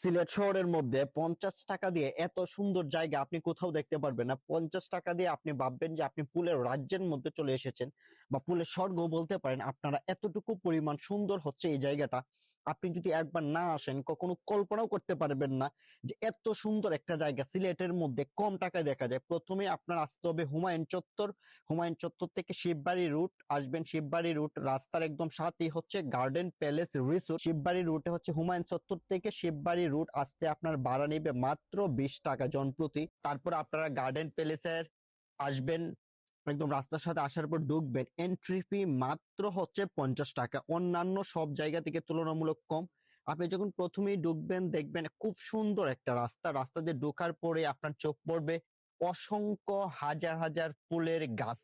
সিলেট শহরের মধ্যে 50 টাকা দিয়ে এত সুন্দর জায়গা আপনি কোথাও দেখতে পারবেন না। 50 টাকা দিয়ে আপনি ভাববেন যে আপনি পুলের রাজ্যের মধ্যে চলে এসেছেন বা পুলের স্বর্গ বলতে পারেন। আপনারা এতটুকু পরিমাণ সুন্দর হচ্ছে এই জায়গাটা। আপনি যদি একবার না আসেন কখনো কল্পনাও করতে পারবেন না যে এত সুন্দর একটা জায়গা সিলেটের মধ্যে কম টাকায় দেখা যায়। প্রথমে আপনার আসতে হবে হুমায়ুন চত্বর। হুমায়ুন চত্বর থেকে শিববাড়ি রুট আসবেন। শিববাড়ি রুট রাস্তার একদম সাথেই হচ্ছে গার্ডেন প্যালেস রিসোর্ট। শিববাড়ি রুটে হচ্ছে হুমায়ুন চত্বর থেকে শিববাড়ি রুট আসতে আপনার ভাড়া নেবে মাত্র 20 টাকা জনপ্রতি। তারপর আপনারা গার্ডেন প্যালেসের আসবেন, একদম রাস্তার সাথে আসার পর ঢুকবেন। এন্ট্রি ফি মাত্র হচ্ছে 50 টাকা, অন্যান্য সব জায়গা থেকে তুলনামূলক কম। আপনি যখন প্রথমেই ঢুকবেন দেখবেন খুব সুন্দর একটা রাস্তা। রাস্তা দিয়ে ঢোকার পরে আপনার চোখ পড়বে অসংখ্য হাজার হাজার ফুলের গাছ,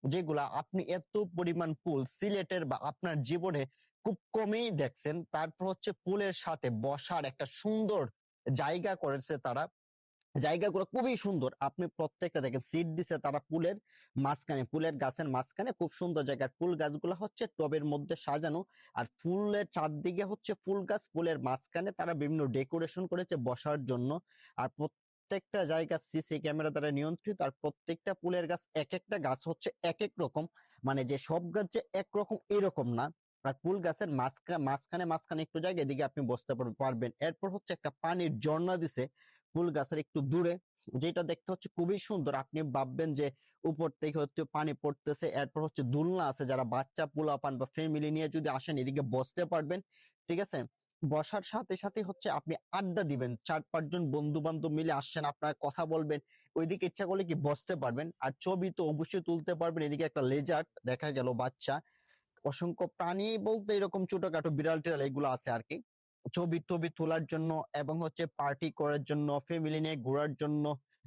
যেগুলা আপনি এত পরিমাণ ফুল সিলেটের বা আপনার জীবনে খুব কমই দেখছেন। তারপর হচ্ছে ফুলের সাথে বসার একটা সুন্দর জায়গা করেছে তারা। জায়গাগুলো খুবই সুন্দর। আপনি প্রত্যেকটা দেখেন সিট দিছে তারা পুলের মাঝখানে, পুলের গাছের মাঝখানে খুব সুন্দর জায়গা। ফুল গাছগুলো হচ্ছে টবের মধ্যে সাজানো, আর ফুলের চারদিকে হচ্ছে ফুল গাছ, ফুলের মাঝখানে তারা বিভিন্ন ডেকোরেশন করেছে বসার জন্য। আর প্রত্যেকটা জায়গা সিসি ক্যামেরা দ্বারা নিয়ন্ত্রিত। আর প্রত্যেকটা ফুলের গাছ এক একটা গাছ হচ্ছে এক এক রকম, মানে যে সব গাছ যে একরকম এরকম না। আর ফুল গাছের মাঝখানে মাঝখানে একটু জায়গা এদিকে আপনি বসতে পারবেন। এরপর হচ্ছে একটা পানির ঝর্ণা দিছে ফুল গাছের একটু দূরে, যেটা দেখতে হচ্ছে খুবই সুন্দর। আপনি ভাববেন যে উপর থেকে হচ্ছে পানি পড়তেছে। এরপর হচ্ছে দোলনা আছে, যারা বাচ্চা পোলাপান বা ফ্যামিলি নিয়ে যদি আসেন এদিকে বসতে পারবেন। ঠিক আছে, বসার সাথে সাথে হচ্ছে আপনি আড্ডা দিবেন। 4-5 জন বন্ধু বান্ধব মিলে আসছেন, আপনারা কথা বলবেন, ওইদিকে ইচ্ছা করলে কি বসতে পারবেন। আর ছবি তো অবশ্যই তুলতে পারবেন। এদিকে একটা লেজার্ড দেখা গেল, বাচ্চা, অসংখ্য প্রাণী বলতে এরকম ছোটখাটো বিড়াল টিড়াল এগুলো আছে আর কি, ছবি টবি তোলার জন্য এবং হচ্ছে পার্টি করার জন্য, ফ্যামিলি নিয়ে ঘোরার জন্য।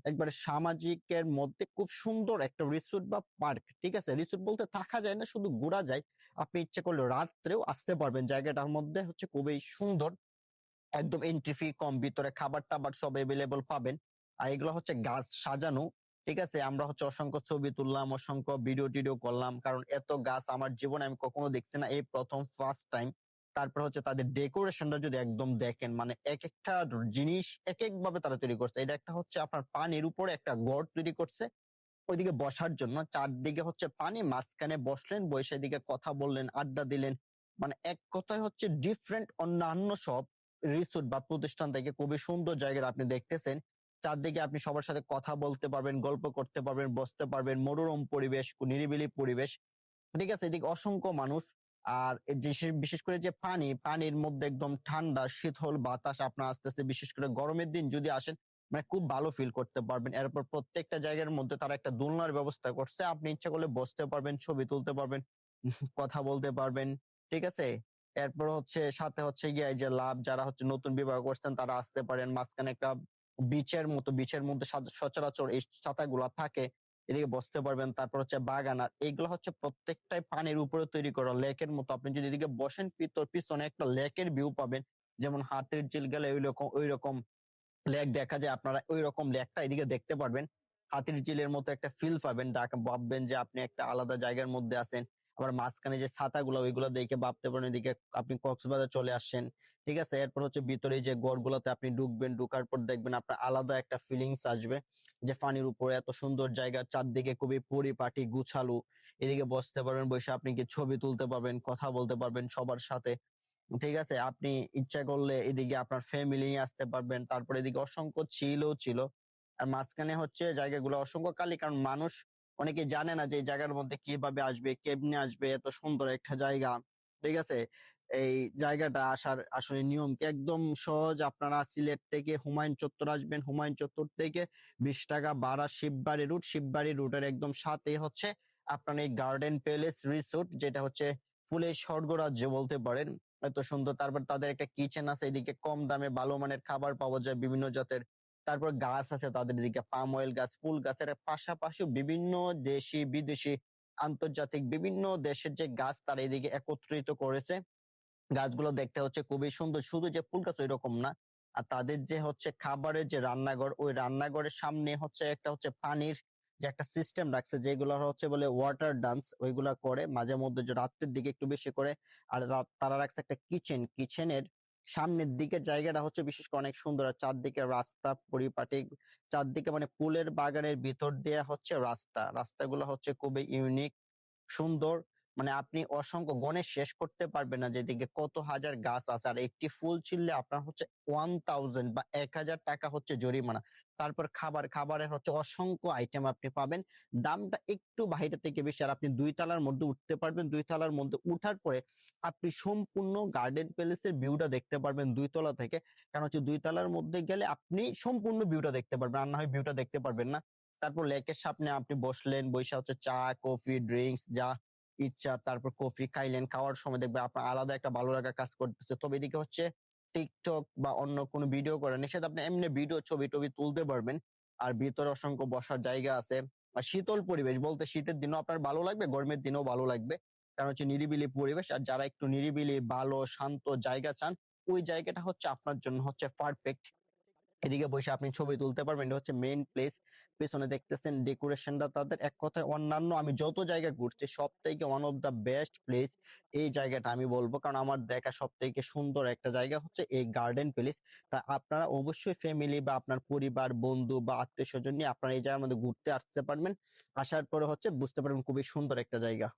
একবারে সামাজিকের মধ্যে খুব সুন্দর একটা রিসোর্ট বা পার্ক। ঠিক আছে, রিসোর্ট বলতে থাকা যায় না, শুধু ঘোরা যায়। আপনি ইচ্ছে করলে রাত্রেও আসতে পারবেন। জায়গাটার মধ্যে হচ্ছে খুবই সুন্দর, একদম এন্ট্রি ফি কম, ভিতরে খাবার টাবার সব এভেলেবল পাবেন। আর এগুলো হচ্ছে গাছ সাজানো। ঠিক আছে, আমরা হচ্ছে অসংখ্য ছবি তুললাম, অসংখ্য ভিডিও টিডিও করলাম, কারণ এত গাছ আমার জীবনে আমি কখনো দেখছি না, এই প্রথম ফার্স্ট টাইম। তারপর হচ্ছে তাদের ডেকোরেশনটা যদি একদম দেখেন, মানে এক একটা জিনিস এক এক ভাবে তারা তৈরি করছে। এটা একটা হচ্ছে আপনার পানির উপরে একটা গড় তৈরি করছে ওইদিকে বসার জন্য। চারদিকে হচ্ছে পানি, মাঝখানে বসলেন, বসে দিকে কথা বললেন, আড্ডা দিলেন। মানে এক কথায় হচ্ছে ডিফারেন্ট অন্যান্য সব রিসোর্ট বা প্রতিষ্ঠান থেকে খুবই সুন্দর জায়গা আপনি দেখতেছেন। চারদিকে আপনি সবার সাথে কথা বলতে পারবেন, গল্প করতে পারবেন, বসতে পারবেন, মনোরম পরিবেশ, নিরিবিলি পরিবেশ। ঠিক আছে, এদিকে অসংখ্য মানুষ। আর এই যে বিশেষ করে যে পানির মধ্যে একদম ঠান্ডা শীতল বাতাস আপনার আসতেছে। বিশেষ করে গরমের দিন যদি আসেন, মানে খুব ভালো ফিল করতে পারবেন। এরপর প্রত্যেকটা জায়গার মধ্যে তারা একটা দোলনার ব্যবস্থা করছে, আপনি ইচ্ছা করলে বসতে পারবেন, ছবি তুলতে পারবেন, কথা বলতে পারবেন। ঠিক আছে, এরপর হচ্ছে সাথে হচ্ছে গিয়ে এই যে লাভ যারা হচ্ছে নতুন বিবাহ করছেন তারা আসতে পারেন। মাঝখানে একটা বিচের মতো, বিচের মধ্যে সচরাচর এই ছাতাগুলা থাকে, এদিকে বসতে পারবেন। তারপর হচ্ছে বাগান, আর এইগুলো হচ্ছে প্রত্যেকটাই পানির উপরে তৈরি করা লেকের মতো। আপনি যদি এদিকে বসেন পিছনে একটা লেকের ভিউ পাবেন, যেমন হাতের ঝিল গেলে ওই রকম লেক দেখা যায়, আপনারা ওই রকম লেকটা এদিকে দেখতে পারবেন। হাতির ঝিলের মতো একটা ফিল পাবেন, ভাববেন যে আপনি একটা আলাদা জায়গার মধ্যে আছেন। আবার মাঝখানে যে ছাতাগুলো ওইগুলো দেখে ভাবতে পারেন এদিকে আপনি কক্সবাজার চলে আসছেন। ঠিক আছে, এরপর হচ্ছে ভিতরে যে গড়গুলোতে আপনি ঢুকবেন, ঢুকার পর দেখবেন আপনার আলাদা একটা ফিলিংস আসবে যে পানির উপরে এত সুন্দর জায়গা, চারদিকে খুবই পরিপাটি গুছালো। এদিকে বসতে পারবেন, বসে আপনি কি ছবি তুলতে পারবেন, কথা বলতে পারবেন সবার সাথে। ঠিক আছে, আপনি ইচ্ছা করলে এদিকে আপনার ফ্যামিলি নিয়ে আসতে পারবেন। তারপরে এদিকে অসংখ্য ছিল। আর মাঝখানে হচ্ছে জায়গাগুলো অসংখ্য খালি, কারণ মানুষ অনেকে জানে না যে এই জায়গার মধ্যে কিভাবে আসবে, কেমনে আসবে, এত সুন্দর একটা জায়গা। ঠিক আছে, এই জায়গাটা আসার আসলে নিয়ম কি একদম সহজ। আপনারা সিলেট থেকে হুমায়ুন চত্বর আসবেন, হুমায়ুন চত্বর থেকে 20 টাকা ভাড়া শিববাড়ি রুট। শিববাড়ি রুটের একদম সাথে হচ্ছে আপনার এই গার্ডেন প্যালেস রিসোর্ট, যেটা হচ্ছে ফুলের স্বর্গরাজ্য বলতে পারেন। এত সুন্দর। তারপর তাদের একটা কিচেন আছে, এদিকে কম দামে ভালো মানের খাবার পাওয়া যায় বিভিন্ন জাতের। তারপর গাছ আছে তাদের, এদিকে পাম অয়েল গাছ, ফুল গাছের পাশাপাশি বিভিন্ন দেশি বিদেশি আন্তর্জাতিক বিভিন্ন দেশের যে গাছ তারা এদিকে একত্রিত করেছে। গাছগুলো দেখতে হচ্ছে খুবই সুন্দর। শুধু যে ফুল গাছ ওই রকম না, আর তাদের যে হচ্ছে খাবারের যে রান্নাঘর, ওই রান্নাঘরের সামনে হচ্ছে একটা হচ্ছে পানির যে একটা সিস্টেম রাখছে, যেগুলো হচ্ছে বলে ওয়াটার ডান্স, ওইগুলা করে মাঝে মধ্যে, যে রাত্রের দিকে একটু বেশি করে। আর তারা রাখছে একটা কিচেনের সামনের দিকে জায়গাটা হচ্ছে বিশেষ করে অনেক সুন্দর, আর চারদিকে রাস্তা পরিপাটি, চারদিকে মানে ফুলের বাগানের ভিতর দিয়ে হচ্ছে রাস্তাগুলো হচ্ছে খুবই ইউনিক, সুন্দর। মানে আপনি অসংখ্য গণে শেষ করতে পারবেন না যেদিকে কত হাজার গাছ আছে। আর একটি ফুল ছিললে আপনার হচ্ছে 1000 বা 1000 টাকা হচ্ছে জরিমানা। তারপর খাবারের হচ্ছে অসংখ্য আইটেম আপনি পাবেন, দামটা একটু বাইরে থেকে বেশি। আর আপনি 2 তলার মধ্যে উঠতে পারবেন, 2 তলার মধ্যে উঠার পরে আপনি সম্পূর্ণ গার্ডেন প্যালেসের ভিউটা দেখতে পারবেন 2 তলা থেকে। কারণ হচ্ছে 2 তলার মধ্যে গেলে আপনি সম্পূর্ণ ভিউটা দেখতে পারবেন, আর না হয় ভিউটা দেখতে পারবেন না। তারপর লেকের সামনে আপনি বসলেন, বইসা হচ্ছে চা কফি ড্রিঙ্কস যা ইচ্ছা, তারপর কফি খাইলেন, খাওয়ার সময় দেখবে আপনার আলাদা একটা ভালো লাগা কাজ করতেছে। তবে এদিকে হচ্ছে টিকটক বা অন্য কোনো ভিডিও করেন সেটা আপনি এমনি ভিডিও ছবি টবি তুলতে পারবেন। আর ভিতরে অসংখ্য বসার জায়গা আছে, আর শীতল পরিবেশ বলতে শীতের দিনও আপনার ভালো লাগবে, গরমের দিনেও ভালো লাগবে। কারণ হচ্ছে নিরিবিলি পরিবেশ, আর যারা একটু নিরিবিলি ভালো শান্ত জায়গা চান ওই জায়গাটা হচ্ছে আপনার জন্য হচ্ছে পারফেক্ট। এদিকে বসে আপনি ছবি তুলতে পারবেন, এটা হচ্ছে মেইন প্লেস। পেছনে দেখতেছেন ডেকোরেশনটা তাদের এক কথায় অন্যান্য আমি যত জায়গা ঘুরছি সব থেকে one of the best place এই জায়গাটা আমি বলবো। কারণ আমার দেখা সব থেকে সুন্দর একটা জায়গা হচ্ছে এই গার্ডেন প্লেস। তা আপনারা অবশ্যই ফ্যামিলি বা আপনার পরিবার বন্ধু বা আত্মীয় স্বজন নিয়ে আপনারা এই জায়গার মধ্যে ঘুরতে আসতে পারবেন। আসার পরে হচ্ছে বুঝতে পারবেন খুবই সুন্দর একটা জায়গা।